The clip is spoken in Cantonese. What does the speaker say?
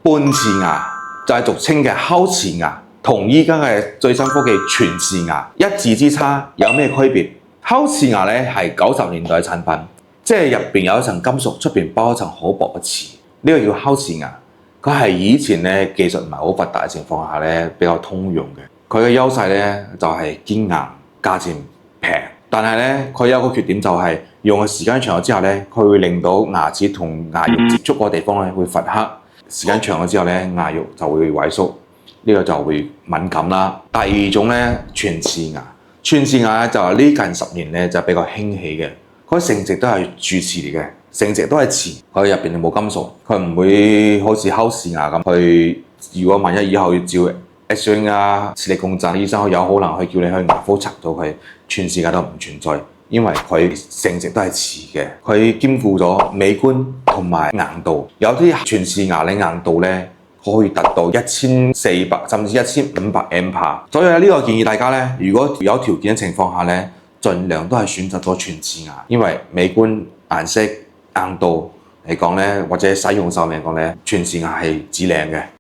半瓷牙就係俗稱嘅烤瓷牙，同依家嘅最新科技全瓷牙一字之差，有咩區別？烤瓷牙咧係90年代嘅產品，即係入邊有一層金屬，出邊包一層好薄嘅瓷，呢個叫烤瓷牙。佢係以前咧技術唔係好發達嘅情況下咧比較通用嘅。佢嘅優勢咧就係堅硬，價錢平。但係咧佢有個缺點就係用嘅時間長咗之後咧，佢會令到牙齒同牙肉接觸嗰個地方咧會發黑。時間長咗之後咧，牙肉就會萎縮，呢個就會敏感啦。第二種咧全瓷牙，全瓷牙咧就係呢近10年咧就比較興起嘅。佢成隻都係鑄瓷嚟嘅，成隻都係瓷，佢入邊冇金屬，佢唔會好似烤瓷牙咁去。如果萬一以後要照 X 光啊、磁力共振，醫生有可能去叫你去牙科拆到佢，全瓷牙都唔存在。因為佢成隻都係瓷嘅，佢兼顧咗美觀同埋硬度。有啲全瓷牙嘅硬度咧可以達到1400甚至1500 mPa。所以呢個建議大家咧，如果有條件嘅情況下咧，盡量都係選擇咗全瓷牙，因為美觀、顏色、硬度嚟講咧，或者使用壽命嚟講咧，全瓷牙係至靚嘅。